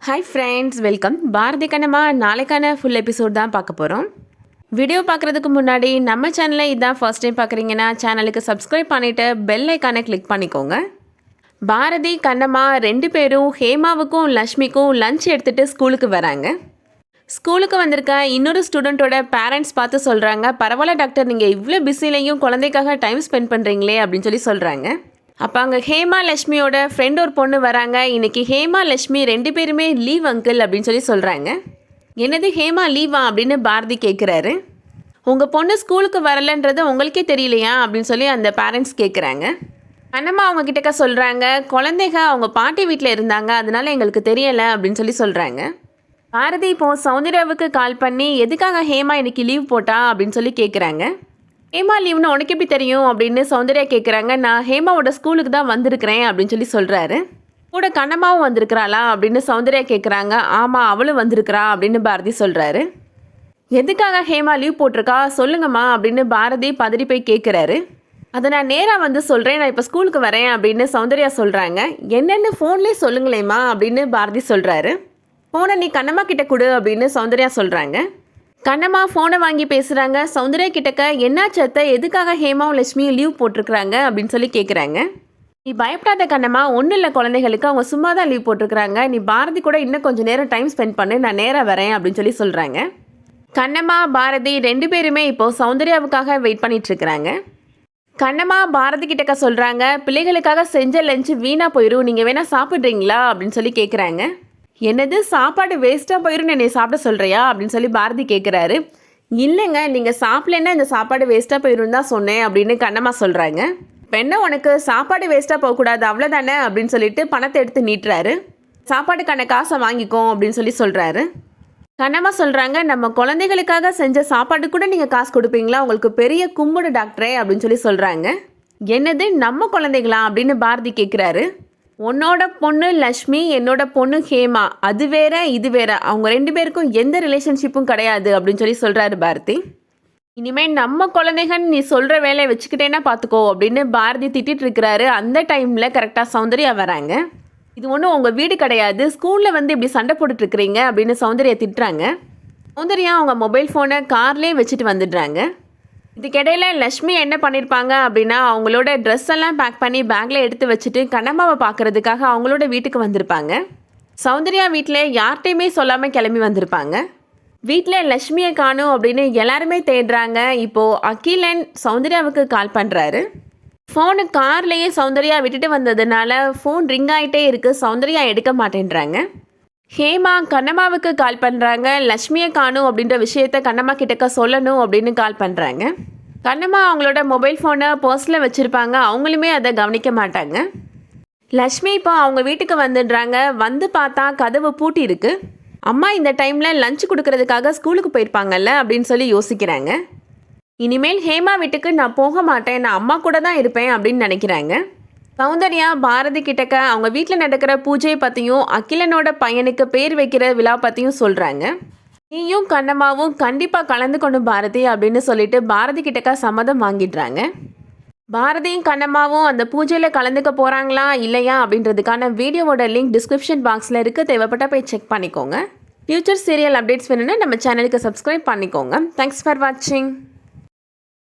Hi friends, welcome. Bharathi Kannamma நாளைக்கான full episode தான் பார்க்க போகிறோம். வீடியோ பார்க்குறதுக்கு முன்னாடி நம்ம சேனலை இதான் ஃபர்ஸ்ட் டைம் பார்க்குறீங்கன்னா சேனலுக்கு சப்ஸ்கிரைப் பண்ணிவிட்டு பெல் ஐக்கானை கிளிக் பண்ணிக்கோங்க. பாரதி கண்ணம்மா 2 பேரும் ஹேமாவுக்கும் லக்ஷ்மிக்கும் லஞ்ச் எடுத்துகிட்டு ஸ்கூலுக்கு வராங்க. ஸ்கூலுக்கு வந்திருக்க இன்னொரு ஸ்டூடெண்ட்டோட பேரண்ட்ஸ் பார்த்து சொல்கிறாங்க, பரவாயில்ல டாக்டர், நீங்கள் இவ்வளோ பிஸிலையும் குழந்தைக்காக டைம் ஸ்பெண்ட் பண்ணுறீங்களே அப்படின்னு சொல்லி சொல்கிறாங்க. அப்போ அங்கே ஹேமா லக்ஷ்மியோட ஃப்ரெண்ட் ஒரு பொண்ணு வராங்க. இன்றைக்கி ஹேமா லக்ஷ்மி 2 பேருமே லீவ் அங்கிள் அப்படின்னு சொல்லி சொல்கிறாங்க. என்னது ஹேமா லீவா அப்படின்னு பாரதி கேட்குறாரு. உங்கள் பொண்ணு ஸ்கூலுக்கு வரலன்றது உங்களுக்கே தெரியலையா அப்படின்னு சொல்லி அந்த பேரண்ட்ஸ் கேட்குறாங்க. கண்ணம்மா அவங்க கிட்டக்க சொல்கிறாங்க, குழந்தைங்க அவங்க பாட்டி வீட்டில் இருந்தாங்க, அதனால எங்களுக்கு தெரியலை அப்படின்னு சொல்லி சொல்கிறாங்க. பாரதி இப்போது சௌந்தர்யாவுக்கு கால் பண்ணி எதுக்காக ஹேமா இன்றைக்கி லீவ் போட்டா அப்படின்னு சொல்லி கேட்குறாங்க. ஹேமா லீவ்னு உனக்கு எப்படி தெரியும் அப்படின்னு சௌந்தர்யா கேட்குறாங்க. நான் ஹேமாவோட ஸ்கூலுக்கு தான் வந்திருக்கிறேன் அப்படின்னு சொல்லி சொல்கிறாரு. கூட கண்ணம்மாவும் வந்திருக்கிறாளா அப்படின்னு சௌந்தர்யா கேட்குறாங்க. ஆமாம், அவளும் வந்திருக்கிறா அப்படின்னு பாரதி சொல்கிறாரு. எதுக்காக ஹேமா லீவ் போட்டிருக்கா சொல்லுங்கம்மா அப்படின்னு பாரதி பதறி போய் கேட்குறாரு. அதை நான் நேராக வந்து சொல்கிறேன், நான் இப்போ ஸ்கூலுக்கு வரேன் அப்படின்னு சௌந்தர்யா சொல்கிறாங்க. என்னென்னு ஃபோன்லேயே சொல்லுங்களேம்மா அப்படின்னு பாரதி சொல்கிறாரு. ஃபோனை நீ கண்ணம்மா கிட்ட கொடு அப்படின்னு சௌந்தர்யா சொல்கிறாங்க. கண்ணம்மா ஃபோனை வாங்கி பேசுகிறாங்க. சௌந்தர்யா கிட்டக்க என்னாச்சத்தை, எதுக்காக ஹேமாவும் லட்சுமியும் லீவ் போட்டிருக்கிறாங்க அப்படின்னு சொல்லி கேட்குறாங்க. நீ பயப்படாத கண்ணம்மா, ஒன்றும் இல்லை, குழந்தைகளுக்கு அவங்க சும்மா தான் லீவ் போட்டிருக்கிறாங்க. நீ பாரதி கூட இன்னும் கொஞ்சம் நேரம் டைம் ஸ்பெண்ட் பண்ணு, நான் நேராக வரேன் அப்படின்னு சொல்லி சொல்கிறாங்க. கண்ணம்மா பாரதி 2 பேருமே இப்போது சௌந்தர்யாவுக்காக வெயிட் பண்ணிகிட்ருக்குறாங்க. கண்ணம்மா பாரதி கிட்டக்க சொல்கிறாங்க, பிள்ளைகளுக்காக செஞ்ச லஞ்சு வீணாக போயிடும், நீங்கள் வேணால் சாப்பிட்றீங்களா அப்படின்னு சொல்லி கேட்குறாங்க. என்னது சாப்பாடு வேஸ்ட்டாக போயிடும் என்னை சாப்பிட சொல்கிறியா அப்படின்னு சொல்லி பாரதி கேட்குறாரு. இல்லைங்க, நீங்கள் சாப்பிட்லன்னா இந்த சாப்பாடு வேஸ்ட்டாக போயிடும் தான் சொன்னேன் அப்படின்னு கண்ணம்மா சொல்கிறாங்க. இப்போ என்ன உனக்கு சாப்பாடு வேஸ்ட்டாக போகக்கூடாது அவ்வளோதானே அப்படின்னு சொல்லிட்டு பணத்தை எடுத்து நீட்டுறாரு. சாப்பாடுக்கான காசை வாங்கிக்கோ அப்படின்னு சொல்லி சொல்கிறாரு. கண்ணம்மா சொல்கிறாங்க, நம்ம குழந்தைகளுக்காக செஞ்ச சாப்பாடு கூட நீங்கள் காசு கொடுப்பீங்களா, உங்களுக்கு பெரிய கும்பிடு டாக்டரே அப்படின்னு சொல்லி சொல்கிறாங்க. என்னது நம்ம குழந்தைகளா அப்படின்னு பாரதி கேட்குறாரு. உன்னோட பொண்ணு லக்ஷ்மி, என்னோட பொண்ணு ஹேமா, அது வேற இது வேற, அவங்க 2 பேருக்கும் எந்த ரிலேஷன்ஷிப்பும் கிடையாது அப்படின்னு சொல்லி சொல்கிறாரு பாரதி. இனிமேல் நம்ம குழந்தைகன்னு நீ சொல்கிற வேலையை வச்சுக்கிட்டேன்னா பார்த்துக்கோ அப்படின்னு பாரதி திட்டிகிட்டு இருக்கிறாரு. அந்த டைமில் கரெக்டாக சௌந்தர்யா வராங்க. இது ஒன்றும் உங்கள் வீடு கிடையாது, ஸ்கூலில் வந்து இப்படி சண்டை போட்டுட்ருக்கிறீங்க அப்படின்னு சௌந்தர்யா திட்டுறாங்க. சௌந்தர்யா அவங்க மொபைல் ஃபோனை கார்லேயே வச்சுட்டு வந்துடுறாங்க. இதுக்கிடையில் லக்ஷ்மி என்ன பண்ணியிருப்பாங்க அப்படின்னா, அவங்களோட ட்ரெஸ் எல்லாம் பேக் பண்ணி பேக்கில் எடுத்து வச்சுட்டு கண்ணம்மாவை பார்க்குறதுக்காக அவங்களோட வீட்டுக்கு வந்திருப்பாங்க. சௌந்தர்யா வீட்டில் யார்கிட்டையுமே சொல்லாமல் கிளம்பி வந்திருப்பாங்க. வீட்டில் லக்ஷ்மியை காணும் அப்படின்னு எல்லாருமே தேடுறாங்க. இப்போது அகிலன் சௌந்தர்யாவுக்கு கால் பண்ணுறாரு. ஃபோனு கார்லேயே சௌந்தர்யா விட்டுட்டு வந்ததுனால ஃபோன் ரிங் ஆகிட்டே இருக்குது, சௌந்தர்யா எடுக்க மாட்டேன்றாங்க. ஹேமா கண்ணம்மாவுக்கு கால் பண்ணுறாங்க. லக்ஷ்மியை காணும் அப்படின்ற விஷயத்த கண்ணம்மா கிட்டக்க சொல்லணும் அப்படின்னு கால் பண்ணுறாங்க. கண்ணம்மா அவங்களோட மொபைல் ஃபோனை பர்ஸில் வச்சுருப்பாங்க, அவங்களுமே அதை கவனிக்க மாட்டாங்க. லக்ஷ்மி இப்போ அவங்க வீட்டுக்கு வந்துடுறாங்க. வந்து பார்த்தா கதவு பூட்டி இருக்குது. அம்மா இந்த டைமில் லஞ்ச் கொடுக்கறதுக்காக ஸ்கூலுக்கு போயிருப்பாங்கல்ல அப்படின்னு சொல்லி யோசிக்கிறாங்க. இனிமேல் ஹேமா வீட்டுக்கு நான் போக மாட்டேன், நான் அம்மா கூட தான் இருப்பேன் அப்படின்னு நினைக்கிறாங்க. சௌந்தர்யா பாரதி கிட்டக்க அவங்க வீட்டில் நடக்கிற பூஜையை பற்றியும் அகிலனோட பையனுக்கு பேர் வைக்கிற விழா பற்றியும் சொல்கிறாங்க. நீயும் கண்ணம்மாவும் கண்டிப்பாக கலந்துக்கணும் பாரதி அப்படின்னு சொல்லிட்டு பாரதி கிட்டக்க சம்மதம் வாங்கிடுறாங்க. பாரதியும் கண்ணம்மாவும் அந்த பூஜையில் கலந்துக்க போகிறாங்களா இல்லையா அப்படின்றதுக்கான வீடியோவோட லிங்க் டிஸ்கிரிப்ஷன் பாக்ஸில் இருக்குது, தேவைப்பட்ட போய் செக் பண்ணிக்கோங்க. ஃபியூச்சர் சீரியல் அப்டேட்ஸ் வேணும்னா நம்ம சேனலுக்கு சப்ஸ்கிரைப் பண்ணிக்கோங்க. தேங்க்ஸ் ஃபார் வாட்சிங்.